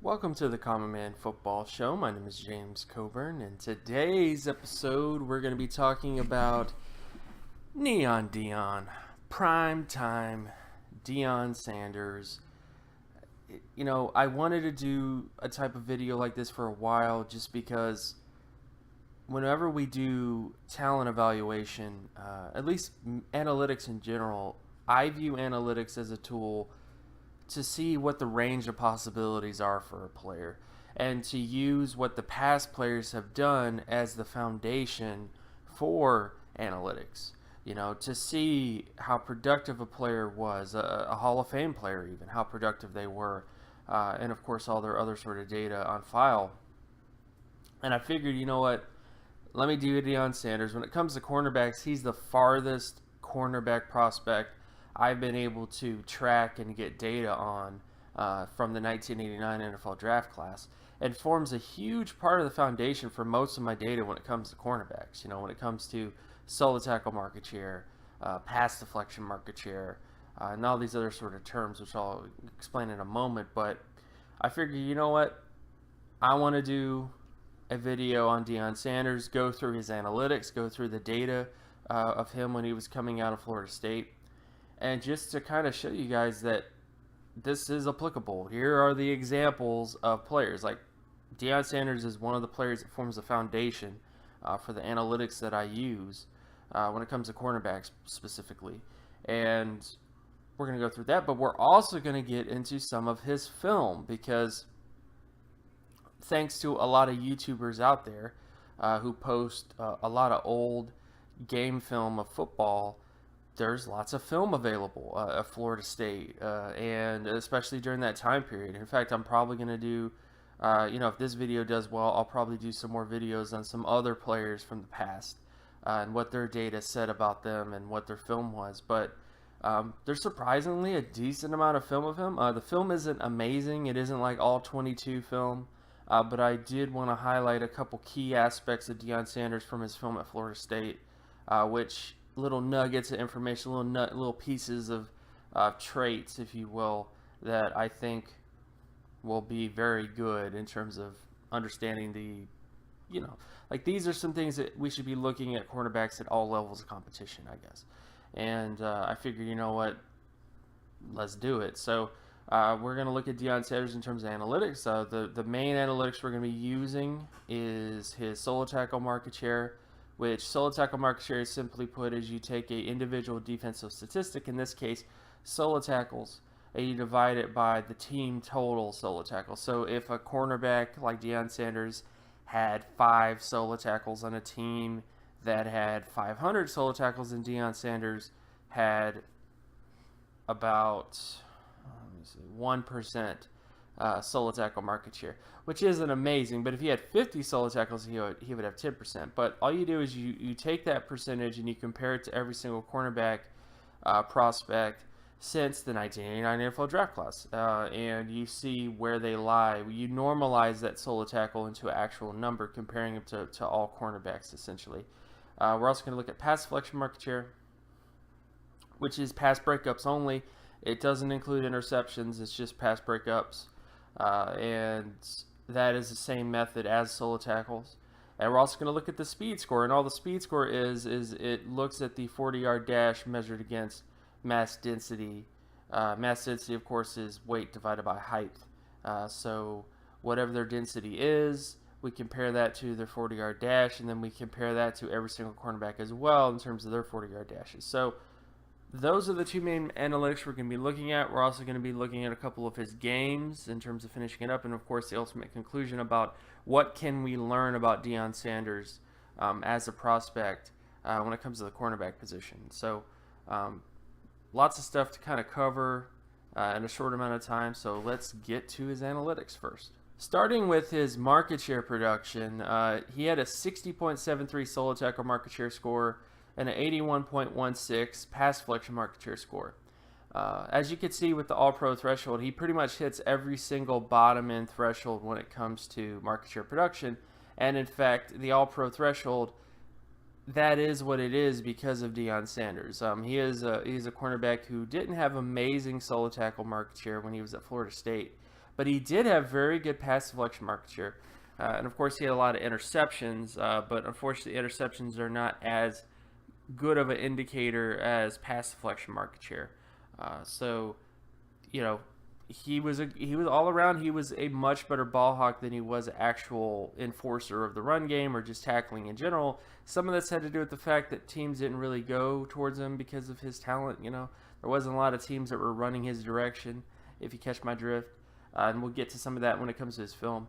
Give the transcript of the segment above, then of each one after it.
Welcome to the Common Man Football Show. My name is James Coburn, and today's episode we're going to be talking about Neon Deion, prime time Deion Sanders. I wanted to do a type of video like this for a while just because whenever we do talent evaluation, at least analytics in general, I view analytics as a tool to see what the range of possibilities are for a player and to use what the past players have done as the foundation for analytics. To see how productive a player was, a Hall of Fame player even, how productive they were, and of course all their other sort of data on file. And I figured, you know what, let me do Deion Sanders. When it comes to cornerbacks, he's the farthest cornerback prospect I've been able to track and get data on from the 1989 NFL draft class, and forms a huge part of the foundation for most of my data when it comes to cornerbacks. When it comes to solo tackle market share, pass deflection market share, and all these other sort of terms, which I'll explain in a moment. But I figured, you know what? I want to do a video on Deion Sanders, go through his analytics, go through the data of him when he was coming out of Florida State, and just to kind of show you guys that this is applicable. Here are the examples of players. Like Deion Sanders is one of the players that forms the foundation for the analytics that I use when it comes to cornerbacks specifically. And we're going to go through that, but we're also going to get into some of his film because thanks to a lot of YouTubers out there who post a lot of old game film of football, there's lots of film available at Florida State, and especially during that time period. In fact, I'm probably going to do, if this video does well, I'll probably do some more videos on some other players from the past and what their data said about them and what their film was. But there's surprisingly a decent amount of film of him. The film isn't amazing. It isn't like all 22 film, but I did want to highlight a couple key aspects of Deion Sanders from his film at Florida State, which little nuggets of information, little pieces of traits, if you will, that I think will be very good in terms of understanding these are some things that we should be looking at cornerbacks at all levels of competition, I guess. And I figured, you know what, let's do it. So we're going to look at Deion Sanders in terms of analytics. The main analytics we're going to be using is his solo tackle market share, which solo tackle market share, simply put, is you take a individual defensive statistic, in this case solo tackles, and you divide it by the team total solo tackles. So if a cornerback like Deion Sanders had 5 solo tackles on a team that had 500 solo tackles, and Deion Sanders had about 1% solo tackle market share, which isn't amazing. But if he had 50 solo tackles, he would have 10%. But all you do is you take that percentage and you compare it to every single cornerback prospect since the 1989 NFL draft class, and you see where they lie. You normalize that solo tackle into an actual number, comparing them to all cornerbacks essentially. We're also going to look at pass deflection market share, which is pass breakups only. It doesn't include interceptions. It's just pass breakups. And that is the same method as solo tackles. And we're also going to look at the speed score. And all the speed score is it looks at the 40-yard dash measured against mass density. Mass density, of course, is weight divided by height. So whatever their density is, we compare that to their 40-yard dash, and then we compare that to every single cornerback as well in terms of their 40-yard dashes. So those are the two main analytics we're going to be looking at. We're also going to be looking at a couple of his games in terms of finishing it up, and of course the ultimate conclusion about what can we learn about Deion Sanders as a prospect when it comes to the cornerback position. So lots of stuff to kind of cover in a short amount of time, so let's get to his analytics first. Starting with his market share production, he had a 60.73 solo tackle market share score and an 81.16 pass deflection market share score. As you can see with the All-Pro threshold, he pretty much hits every single bottom-end threshold when it comes to market share production. And in fact, the All-Pro threshold, that is what it is because of Deion Sanders. He's a cornerback who didn't have amazing solo tackle market share when he was at Florida State, but he did have very good pass deflection market share. And of course, he had a lot of interceptions, but unfortunately, interceptions are not as good of an indicator as pass deflection market share. So, you know, he was all around. He was a much better ball hawk than he was an actual enforcer of the run game or just tackling in general. Some of this had to do with the fact that teams didn't really go towards him because of his talent. You know, there wasn't a lot of teams that were running his direction, if you catch my drift. And we'll get to some of that when it comes to his film.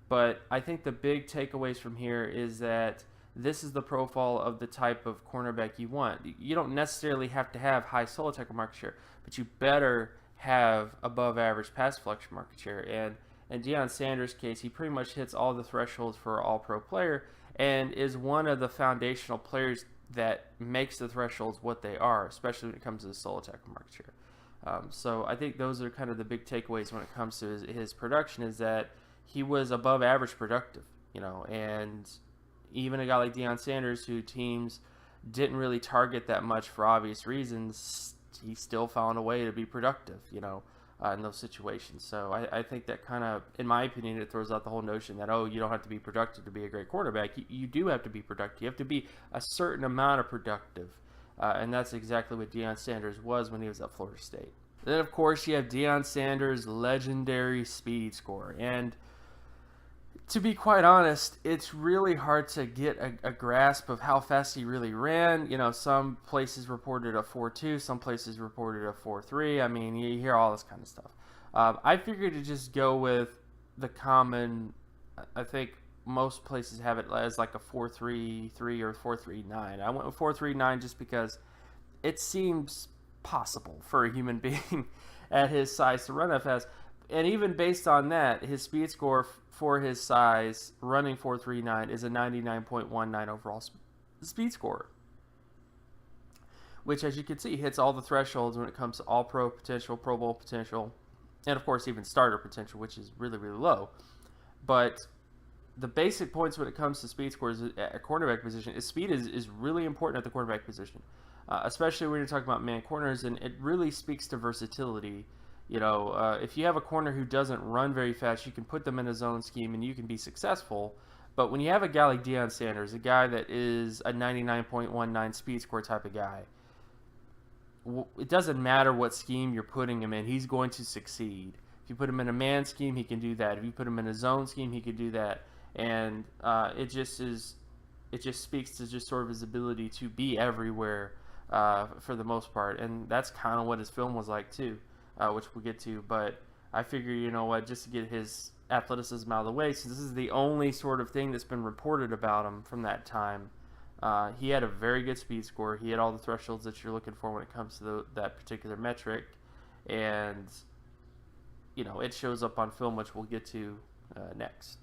But I think the big takeaways from here is that this is the profile of the type of cornerback you want. You don't necessarily have to have high solo tackle market share, but you better have above average pass deflection market share. And in Deion Sanders' case, he pretty much hits all the thresholds for an all-pro player and is one of the foundational players that makes the thresholds what they are, especially when it comes to the solo tackle market share. So I think those are kind of the big takeaways when it comes to his production, is that he was above average productive, you know, and even a guy like Deion Sanders, who teams didn't really target that much for obvious reasons, he still found a way to be productive, you know, in those situations. So I think that kind of, in my opinion, it throws out the whole notion that, oh, you don't have to be productive to be a great quarterback. You do have to be productive. You have to be a certain amount of productive. And that's exactly what Deion Sanders was when he was at Florida State. Then, of course, you have Deion Sanders' legendary speed score. And to be quite honest, it's really hard to get a grasp of how fast he really ran. You know, some places reported a 4.2, some places reported a 4.3. I mean, you hear all this kind of stuff. I figured to just go with the common, I think most places have it as like a 4.33 or 4.39. I went with 4.39 just because it seems possible for a human being at his size to run that fast. And even based on that, his speed score for his size, running 4.39, is a 99.19 overall speed score, which, as you can see, hits all the thresholds when it comes to all-pro potential, Pro Bowl potential, and, of course, even starter potential, which is really, really low. But the basic points when it comes to speed scores at a cornerback position is speed is really important at the cornerback position, especially when you're talking about man corners, and it really speaks to versatility. You know, if you have a corner who doesn't run very fast, you can put them in a zone scheme and you can be successful. But when you have a guy like Deion Sanders, a guy that is a 99.19 speed score type of guy, it doesn't matter what scheme you're putting him in, he's going to succeed. If you put him in a man scheme, he can do that. If you put him in a zone scheme, he can do that. And it just speaks to just sort of his ability to be everywhere for the most part. And that's kind of what his film was like too. Which we'll get to, but I figure, you know what, just to get his athleticism out of the way, since this is the only sort of thing that's been reported about him from that time, he had a very good speed score. He had all the thresholds that you're looking for when it comes to that particular metric, and, you know, it shows up on film, which we'll get to next.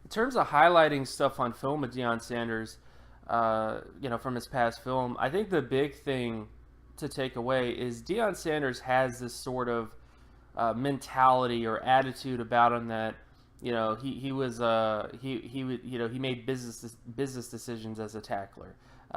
In terms of highlighting stuff on film with Deion Sanders, you know, from his past film, I think the big thing to take away is Deion Sanders has this sort of mentality or attitude about him that, you know, he made business decisions as a tackler.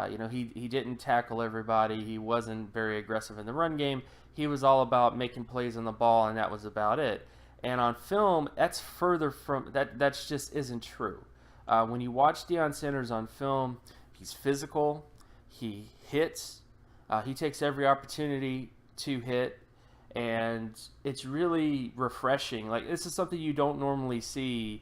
You know, he didn't tackle everybody. He wasn't very aggressive in the run game. He was all about making plays on the ball, and that was about it. And on film, that's further from that. That's just isn't true. When you watch Deion Sanders on film, he's physical. He hits. He takes every opportunity to hit, and it's really refreshing. Like, this is something you don't normally see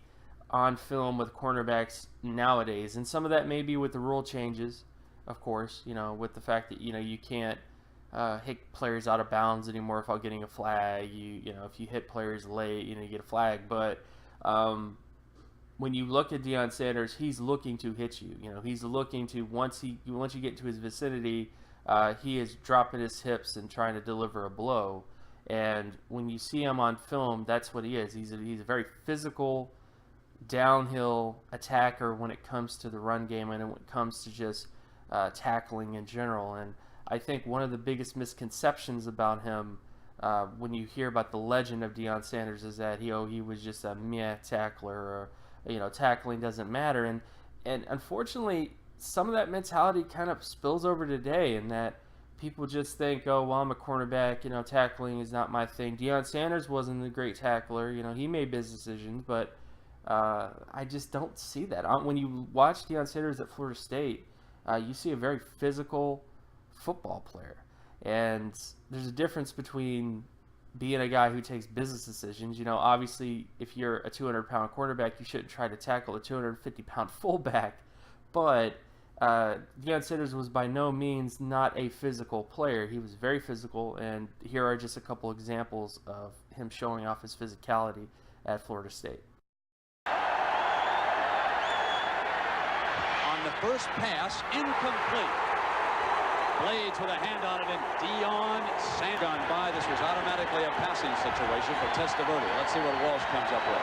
on film with cornerbacks nowadays, and some of that may be with the rule changes, of course, you know, with the fact that, you know, you can't hit players out of bounds anymore without getting a flag. You know, if you hit players late, you know, you get a flag. But when you look at Deion Sanders, he's looking to hit you. You know, he's looking to, once you get to his vicinity, he is dropping his hips and trying to deliver a blow. And when you see him on film, that's what he is. He's a very physical, downhill attacker when it comes to the run game and when it comes to just tackling in general. And I think one of the biggest misconceptions about him, when you hear about the legend of Deion Sanders, is that he was just a meh tackler, or, you know, tackling doesn't matter. And unfortunately, some of that mentality kind of spills over today, in that people just think, oh, well, I'm a cornerback, tackling is not my thing. Deion Sanders wasn't a great tackler. He made business decisions, but I just don't see that. When you watch Deion Sanders at Florida State, you see a very physical football player. And there's a difference between being a guy who takes business decisions. Obviously, if you're a 200-pound quarterback, you shouldn't try to tackle a 250-pound fullback. But Deion Sanders was by no means not a physical player. He was very physical, and here are just a couple examples of him showing off his physicality at Florida State. On the first pass, incomplete. Blades with a hand on it, and Deion Sanders gone by. This was automatically a passing situation for Testaverde. Let's see what Walsh comes up with.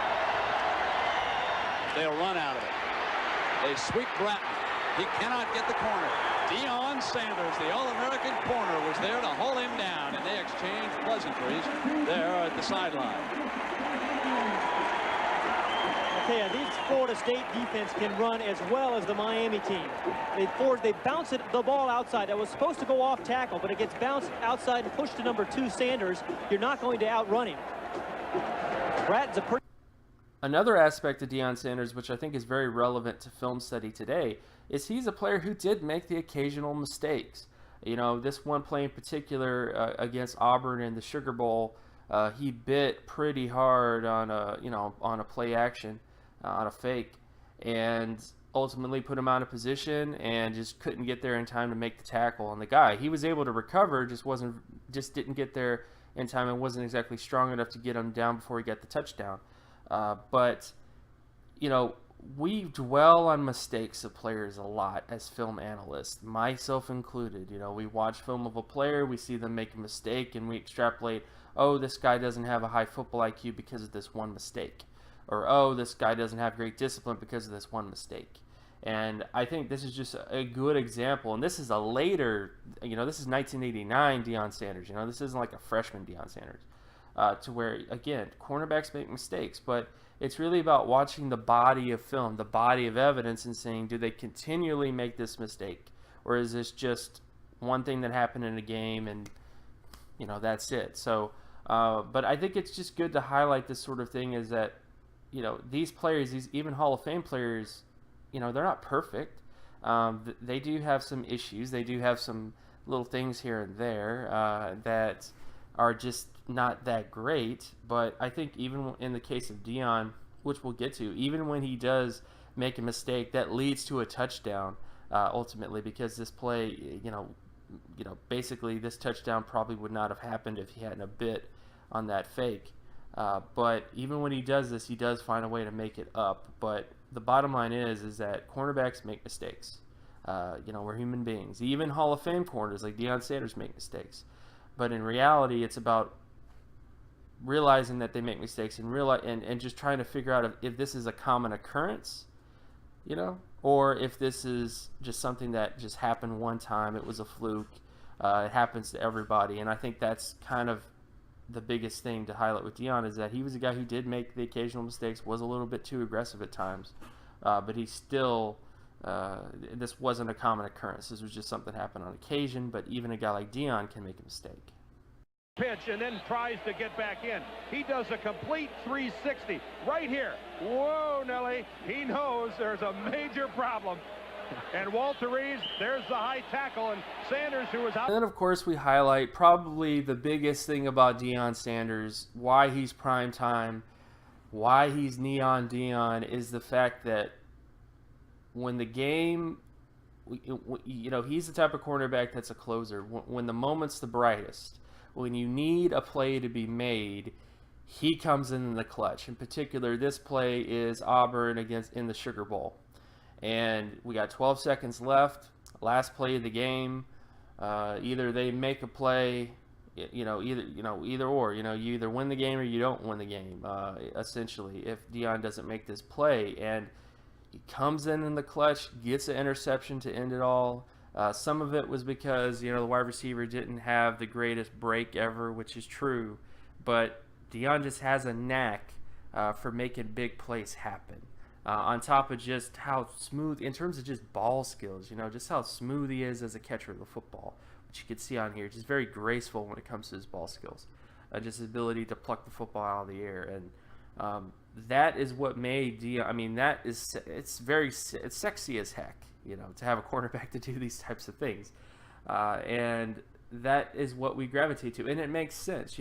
They'll run out of it. They sweep Bratton. He cannot get the corner. Deion Sanders, the All-American corner, was there to hold him down, and they exchanged pleasantries there at the sideline. Okay, this Florida State defense can run as well as the Miami team. They bounce the ball outside. That was supposed to go off tackle, but it gets bounced outside and pushed to number 2, Sanders. You're not going to outrun him. Bratton's a pretty... Another aspect of Deion Sanders, which I think is very relevant to film study today, is he's a player who did make the occasional mistakes. This one play in particular against Auburn in the Sugar Bowl, he bit pretty hard on a play action, on a fake, and ultimately put him out of position and just couldn't get there in time to make the tackle on the guy. He was able to recover, just didn't get there in time and wasn't exactly strong enough to get him down before he got the touchdown. But we dwell on mistakes of players a lot as film analysts, myself included. We watch film of a player, we see them make a mistake, and we extrapolate, oh, this guy doesn't have a high football IQ because of this one mistake. Or, oh, this guy doesn't have great discipline because of this one mistake. And I think this is just a good example. And this is a later, this is 1989 Deion Sanders. This isn't like a freshman Deion Sanders. To where, again, cornerbacks make mistakes. But it's really about watching the body of film, the body of evidence, and saying, do they continually make this mistake? Or is this just one thing that happened in a game and, that's it? So, but I think it's just good to highlight this sort of thing is that, these players, these even Hall of Fame players, they're not perfect. They do have some issues. They do have some little things here and there that are just not that great. But I think even in the case of Deion, which we'll get to, even when he does make a mistake that leads to a touchdown, ultimately, because this play, basically this touchdown probably would not have happened if he hadn't a bit on that fake. But even when he does this, he does find a way to make it up. But the bottom line is that cornerbacks make mistakes. We're human beings. Even Hall of Fame corners like Deion Sanders make mistakes. But in reality, it's about realizing that they make mistakes and just trying to figure out if this is a common occurrence, or if this is just something that just happened one time. It was a fluke. It happens to everybody. And I think that's kind of the biggest thing to highlight with Deion is that he was a guy who did make the occasional mistakes, was a little bit too aggressive at times, but he still, this wasn't a common occurrence. This was just something that happened on occasion, but even a guy like Deion can make a mistake. Pitch and then tries to get back in. He does a complete 360 right here. Whoa, Nelly, he knows there's a major problem. And Walter Reeves, there's the high tackle, and Sanders, who was out. And then, of course, we highlight probably the biggest thing about Deion Sanders, why he's prime time, why he's Neon Deion, is the fact that when the game, he's the type of cornerback that's a closer. When the moment's the brightest, when you need a play to be made, he comes in the clutch. In particular, this play is Auburn in the Sugar Bowl. And we got 12 seconds left, last play of the game. Either they make a play, either or. You either win the game or you don't win the game, essentially, if Deion doesn't make this play. And he comes in the clutch, gets an interception to end it all. Some of it was because, the wide receiver didn't have the greatest break ever, which is true. But Deion just has a knack for making big plays happen. On top of just how smooth, in terms of just ball skills, just how smooth he is as a catcher of the football. which you can see on here, just very graceful when it comes to his ball skills. Just his ability to pluck the football out of the air. And that is what made Deion, I mean, it's sexy as heck, to have a cornerback to do these types of things. And that is what we gravitate to. And it makes sense.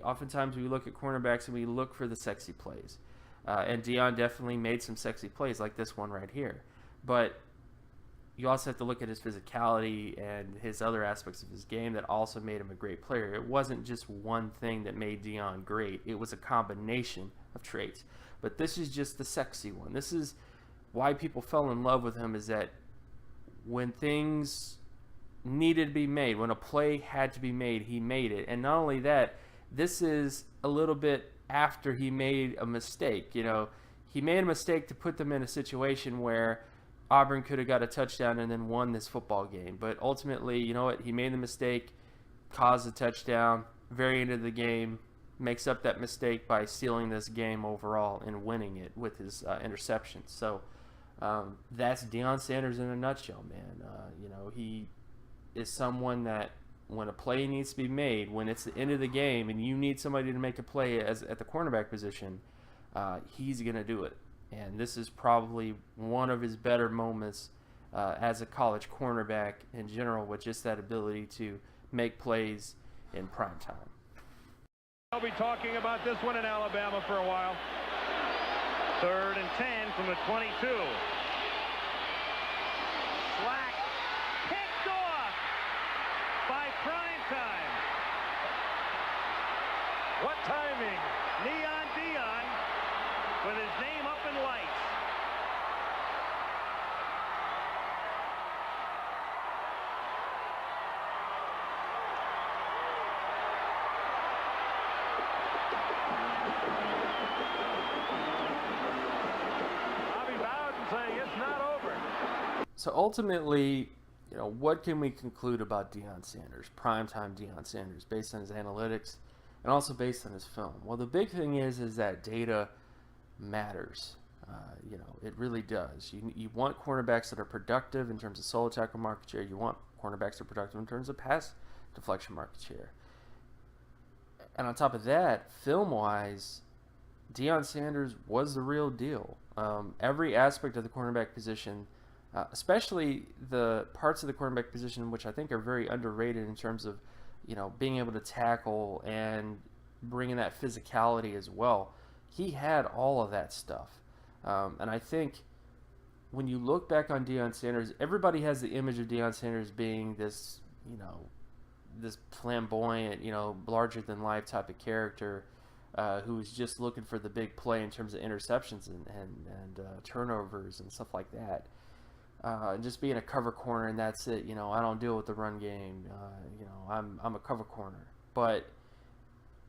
Oftentimes we look at cornerbacks and we look for the sexy plays. And Deion definitely made some sexy plays like this one right here. But you also have to look at his physicality and his other aspects of his game that also made him a great player. It wasn't just one thing that made Deion great. It was a combination of traits. But this is just the sexy one. This is why people fell in love with him, is that when things needed to be made, when a play had to be made, he made it. And not only that, this is a little bit after he made a mistake. He made a mistake to put them in a situation where Auburn could have got a touchdown and then won this football game. But ultimately, you know what? He made the mistake, caused a touchdown, very end of the game, makes up that mistake by stealing this game overall and winning it with his interceptions. So that's Deion Sanders in a nutshell, man. He is someone that when a play needs to be made, when it's the end of the game and you need somebody to make a play at the cornerback position, he's going to do it. And this is probably one of his better moments as a college cornerback in general, with just that ability to make plays in prime time. I'll be talking about this one in Alabama for a while. 3rd and 10 from the 22. Slack picked off by prime time. What timing? Neon Deion with his name up in lights. Bobby Bowden saying it's not over. So ultimately, what can we conclude about Deion Sanders, primetime Deion Sanders, based on his analytics and also based on his film? Well, the big thing is that data matters. It really does. You want cornerbacks that are productive in terms of solo tackle market share. You want cornerbacks that are productive in terms of pass deflection market share. And on top of that, film-wise, Deion Sanders was the real deal. Every aspect of the cornerback position, especially the parts of the cornerback position which I think are very underrated in terms of, being able to tackle and bringing that physicality as well. He had all of that stuff. And I think when you look back on Deion Sanders, everybody has the image of Deion Sanders being this, this flamboyant, larger-than-life type of character who is just looking for the big play in terms of interceptions and turnovers and stuff like that. And just being a cover corner and that's it. I don't deal with the run game. I'm a cover corner. But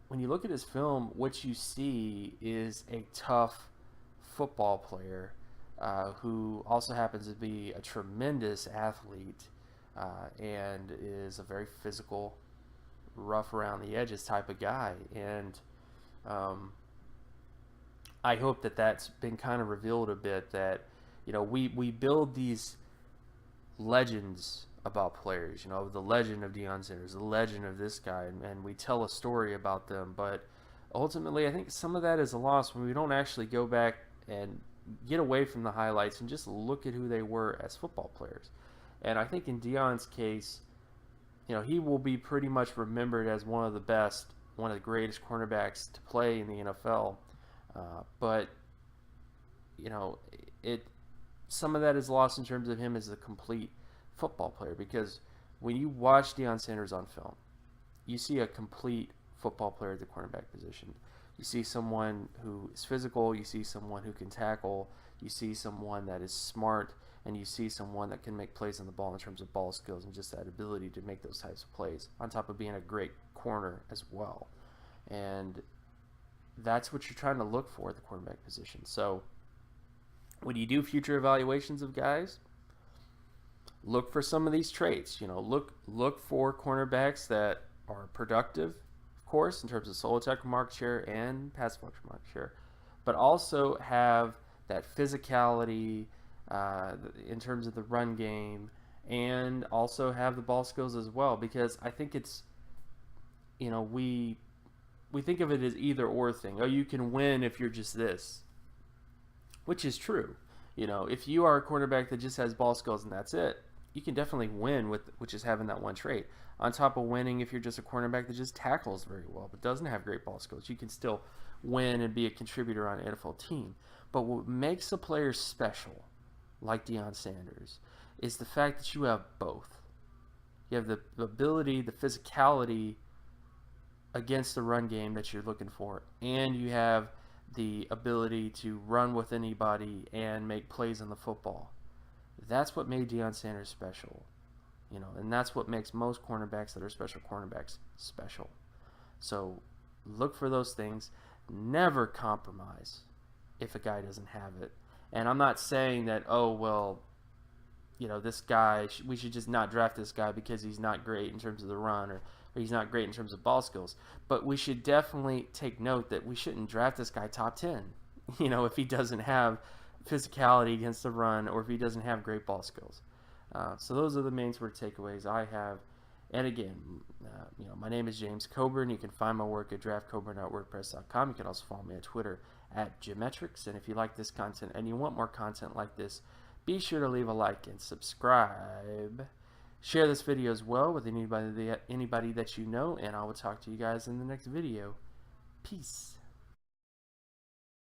when you look at his film, what you see is a tough football player who also happens to be a tremendous athlete and is a very physical, rough around the edges type of guy. And I hope that that's been kind of revealed a bit, that we build these legends about players, the legend of Deion Sanders, the legend of this guy, and we tell a story about them. But ultimately, I think some of that is a loss when we don't actually go back and get away from the highlights and just look at who they were as football players. And I think in Deion's case, he will be pretty much remembered as one of the best, one of the greatest cornerbacks to play in the NFL. But some of that is lost in terms of him as a complete football player, because when you watch Deion Sanders on film, you see a complete football player at the cornerback position. You see someone who is physical, you see someone who can tackle, you see someone that is smart, and you see someone that can make plays on the ball in terms of ball skills and just that ability to make those types of plays, on top of being a great corner as well. And that's what you're trying to look for at the cornerback position. So when you do future evaluations of guys, look for some of these traits. Look for cornerbacks that are productive, of course, in terms of solo tackle market share and pass deflection market share, but also have that physicality in terms of the run game and also have the ball skills as well, because I think it's, we think of it as either or thing. Oh, you can win if you're just this, which is true. If you are a cornerback that just has ball skills and that's it, you can definitely win with just having that one trait. On top of winning, if you're just a cornerback that just tackles very well but doesn't have great ball skills, you can still win and be a contributor on an NFL team. But what makes a player special, like Deion Sanders, is the fact that you have both. You have the ability, the physicality against the run game that you're looking for, and you have the ability to run with anybody and make plays on the football. That's what made Deion Sanders special, and that's what makes most cornerbacks that are special cornerbacks special. So look for those things. Never compromise if a guy doesn't have it. And I'm not saying that, this guy, we should just not draft this guy because he's not great in terms of the run, or he's not great in terms of ball skills. But we should definitely take note that we shouldn't draft this guy top 10, if he doesn't have physicality against the run, or if he doesn't have great ball skills. So those are the main sort of takeaways I have. And again, my name is James Coburn. You can find my work at draftcoburn.wordpress.com. You can also follow me on Twitter at Geometrics. And if you like this content and you want more content like this, be sure to leave a like and subscribe. Share this video as well with anybody that you know, and I will talk to you guys in the next video. Peace.